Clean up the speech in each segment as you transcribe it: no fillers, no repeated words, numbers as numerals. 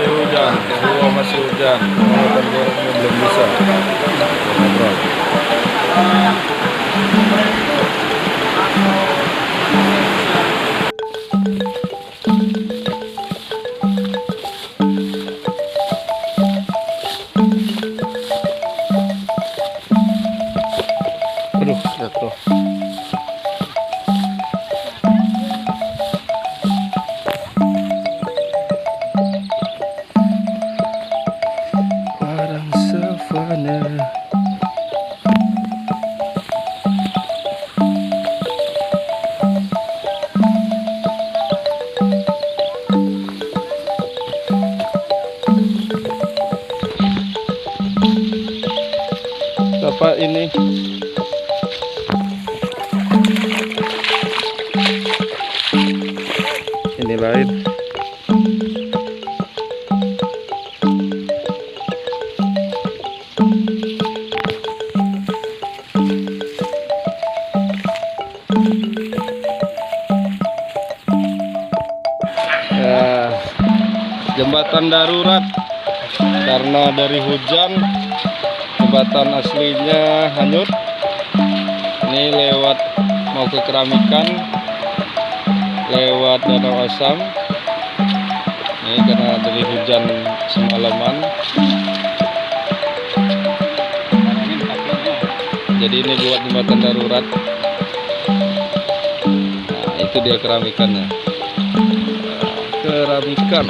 Hujan, masih hujan. Motor belum bisa. Aduh, jatuh. Padang savana. Apa ini? Ini lain. Ya, jembatan darurat karena dari hujan. Jembatan aslinya hanyut. Ini lewat mau ke Keramikan, lewat Danau Asam. Ini karena dari hujan semalaman. Jadi ini buat jembatan darurat. Nah, itu dia keramikannya. Keramikan.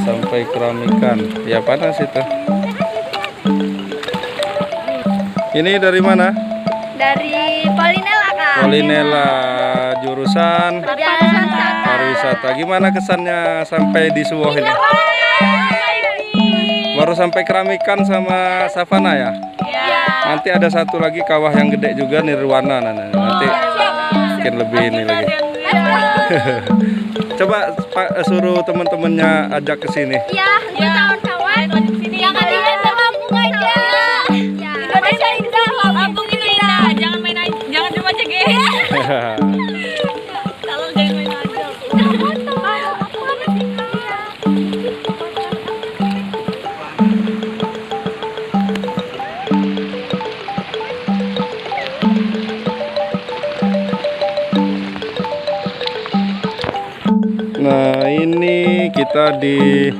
Sampai Keramikan. Ya panas itu. Ini dari mana? Dari Polinela, Kak. Polinela, jurusan pariwisata. Gimana kesannya sampai di Suwoh ini? Baru sampai Keramikan sama Savana ya? Iya. Nanti ada satu lagi kawah yang gede juga, Nirwana. Nanti mungkin lebih ini lagi. Coba suruh teman-temannya ajak ke sini. Iya, kawan-kawan. Yang tadinya Lampung aja. Indonesia indah, Lampung ini indah. Jangan main aja, jangan cuma aja guys. Kalau jangan main aja. Nah, ini kita di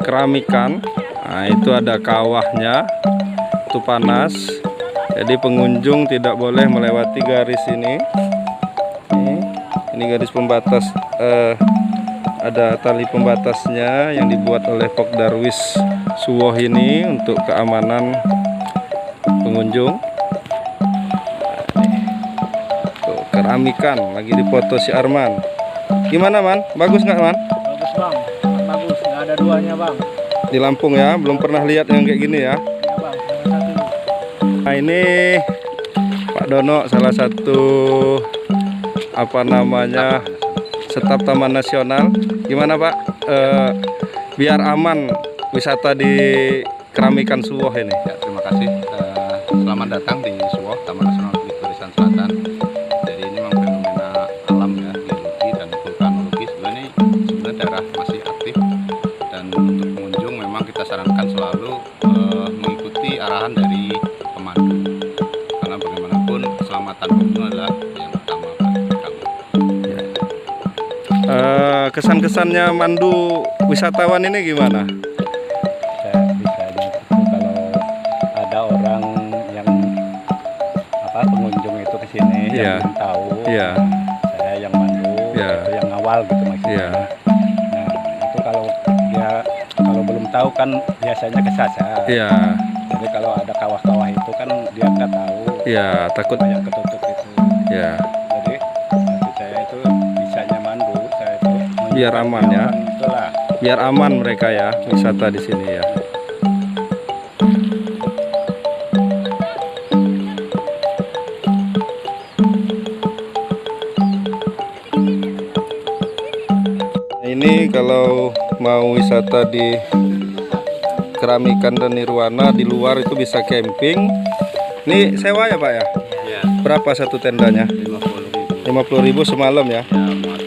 Keramikan. Nah, itu ada kawahnya. Itu panas. Jadi pengunjung tidak boleh melewati garis ini. Ini garis pembatas. Ada tali pembatasnya yang dibuat oleh Pok Darwis Suwoh ini untuk keamanan pengunjung. Tuh, Keramikan lagi dipoto si Arman. Gimana Man? Bagus nggak Man? Bagus Bang, bagus, nggak ada duanya Bang. Di Lampung ya, belum pernah lihat yang kayak gini ya. Ya Bang, ada satu. Nah ini Pak Dono, salah satu staf Taman Nasional. Gimana Pak? Biar aman wisata di Keramikan Suwoh ini. Ya, terima kasih. Selamat datang di Suwoh, Taman Nasional Turisan Selatan. Jadi ini memang fenomena alam ya, geologi dan vulkanologi. Sebenarnya daerah masih aktif, dan untuk pengunjung memang kita sarankan selalu mengikuti arahan dari pemandu, karena bagaimanapun keselamatan pengunjung adalah yang pertama bagi kami. Kesan-kesannya mandu wisatawan ini gimana? Bisanya itu kalau ada orang yang pengunjung itu kesini Iya. yang belum tahu, Iya. saya yang mandu, Iya. itu yang awal gitu maksudnya. Iya. Nah itu kalau belum tahu kan biasanya kesasar. Iya. Jadi kalau ada kawah-kawah itu kan dia nggak tahu. Iya, takut. Yang ketutup itu. Ya. Jadi maksud saya itu bisanya mandu, saya itu Biar aman ya. Itulah. Biar aman mereka ya wisata di sini ya. Ini kalau mau wisata di Keramikan dan Nirwana. Di luar itu bisa camping. Ini sewa ya Pak ya? Ya, Berapa satu tendanya? 50.000. 50.000 semalam ya? Ya, Muat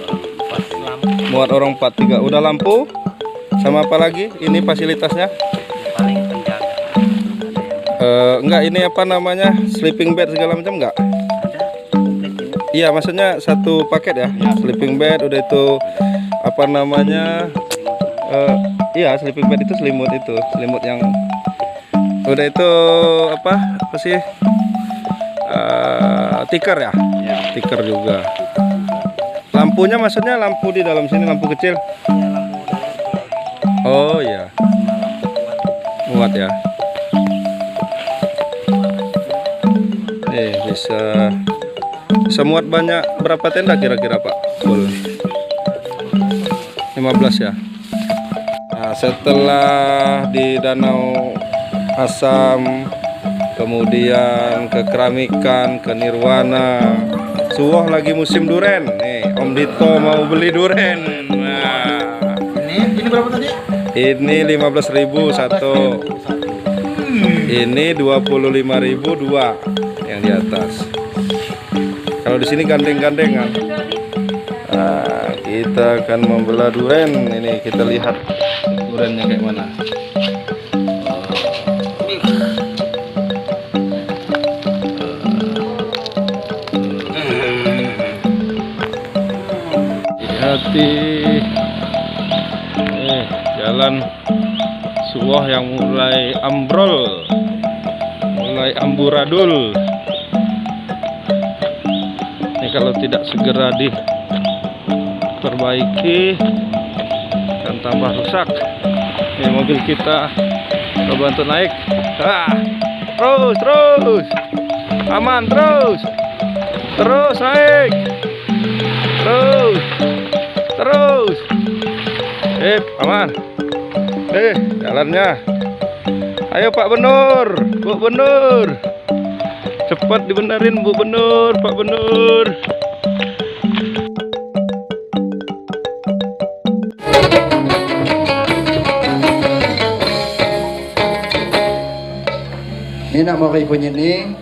muat orang 4 lampu. orang 4 3. Udah lampu? Sama apa lagi? Ini fasilitasnya? Paling penjaga. Enggak, ini apa namanya? Sleeping bed segala macam enggak? Ada komplit ini. Iya, maksudnya satu paket ya? Sleeping bed, udah itu apa namanya? Iya, sleeping bed itu selimut yang udah itu apa sih? Tikar ya? Ya, Tikar juga. Lampunya maksudnya lampu di dalam sini, lampu kecil. ya lampu dalam. Oh iya, Semalam muat ya. Bisa muat banyak, berapa tenda kira-kira Pak? Full 15 ya. Nah, setelah di Danau Asam, kemudian ke Keramikan, ke Nirwana, Suwoh lagi musim duren. Nih, Om Dito mau beli duren. Nah, ini berapa tadi? ini 15.000 satu. Ini 25.000 dua yang di atas. Kalau di sini gandeng-gandengan. Nah, kita akan membelah duren. Ini kita lihat durennya kayak mana. Hati-hati. Jalan Suwoh yang mulai ambrol, mulai amburadul. Ini kalau tidak segera diperbaiki dan tambah rusak. Ini mobil kita bantu naik. Terus aman, terus naik, terus aman. Jalannya. Ayo Pak Benur, Bu Benur, cepat dibenerin Bu Benur, Pak Benur. Ini nak mau kayak bunyi nih.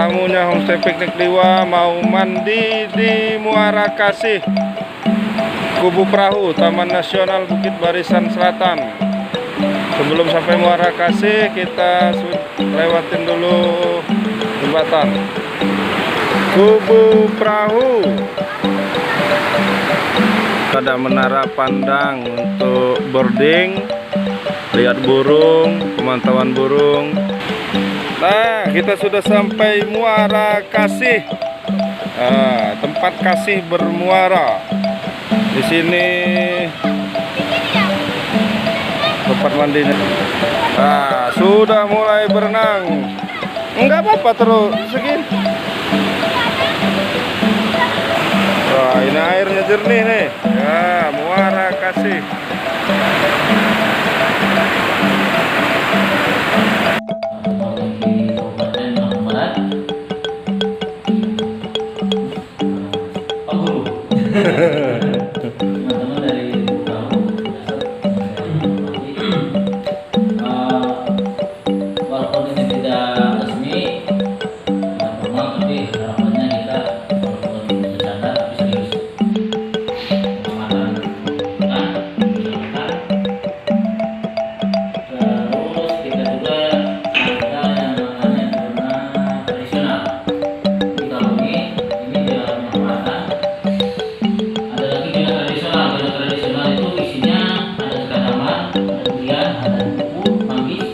tamunya Homestay Piknik Liwa mau mandi di Muara Kasih, Kubu Perahu, Taman Nasional Bukit Barisan Selatan. Sebelum sampai Muara Kasih, kita lewatin dulu jembatan Kubu Perahu. Ada menara pandang untuk boarding lihat burung, pemantauan burung. Nah, kita sudah sampai Muara Kasih. Tempat kasih bermuara. Di sini tempat mandinya. Nah, sudah mulai berenang. Enggak apa-apa, terus segini. Wah, ini airnya jernih nih. Ya, Muara Kasih. Teman-teman dari walaupun ini tidak resmi, tidak formal, tapi harapannya kita walaupun bercanda tapi serius. Pengamatan hutan, masyarakat. Terus kita juga ada yang namanya zona tradisional. Di kalau ini dalam pengamatan. Ada lagi zona tradisional. Zona tradisional itu isinya ada sekadaman, ada durian, ada buku, manggis,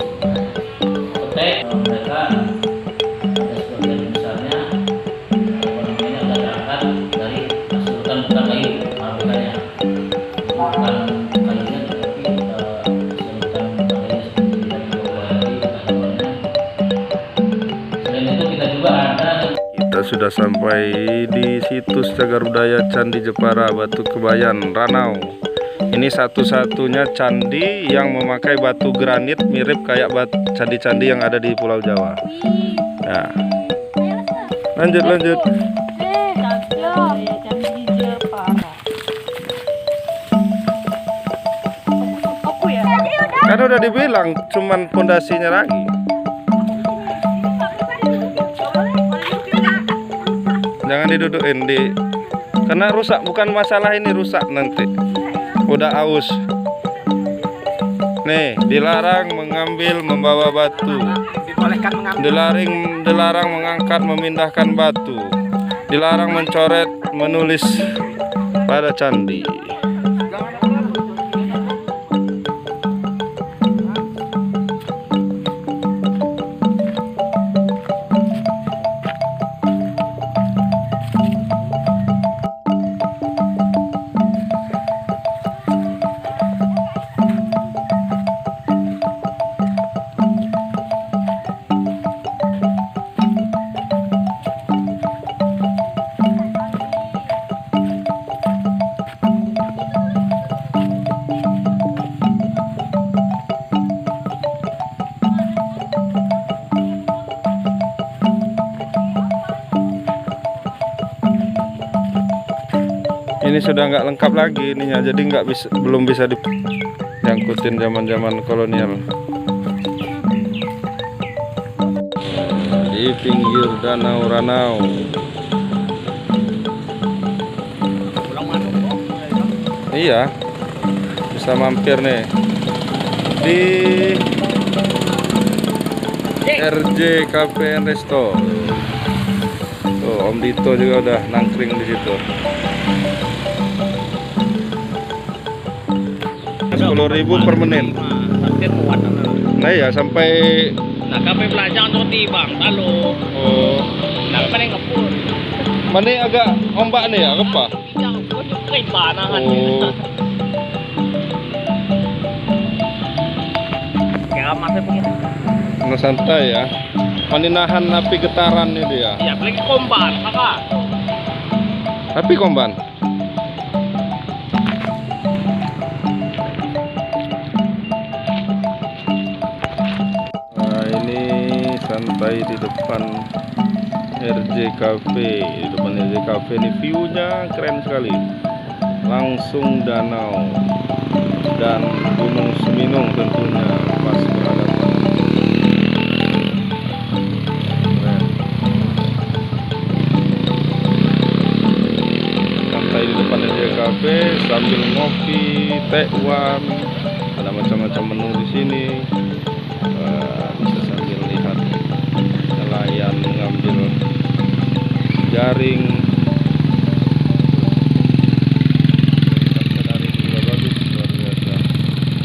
petek. Mereka ada sebagian besarnya ekonominya ada berangkat dari hasil hutan kayu, pabrikannya. Bukan kayunya tetapi hasil hutan kayunya seperti dari Jawa tadi, selain itu kita juga ada. Kita sudah sampai di situs Cagar Budaya Candi Jepara Batu Kebayan Ranau. Ini satu-satunya candi yang memakai batu granit mirip kayak candi-candi yang ada di Pulau Jawa. Nah, lanjut. Kan udah dibilang cuman pondasinya lagi. Jangan didudukin karena rusak, bukan masalah ini rusak nanti. Udah aus. Nih, dilarang mengambil, membawa batu. Dilarang mengangkat, memindahkan batu. Dilarang mencoret, menulis pada candi. Ini sudah nggak lengkap lagi ininya, jadi belum bisa diangkutin zaman kolonial. Di pinggir Danau Ranau. Iya, bisa mampir nih di RJ Cafe and Resto. Tuh, Om Dito juga udah nangkring di situ. 10.000 per menit. Nah ya sampai. Nah kami belajar untuk di bang lalu. Oh. Nah kami ngepur. Mana agak ombak nih ya, apa? Jangan kocok kain panangan. Oh. Kayak amatnya begini. Nah, santai ya. Paninahan api getaran ini dia. Ya apalagi komban, maka. Api komban. Nah, ini santai di depan RJ Cafe. Di depan RJ Cafe ini view-nya keren sekali. Langsung danau dan Gunung Seminung tentunya pas berhadapan. Santai di depan RJ Cafe sambil ngopi, tekwan, ada macam-macam menu di sini. Bisa sambil lihat nelayan mengambil jaring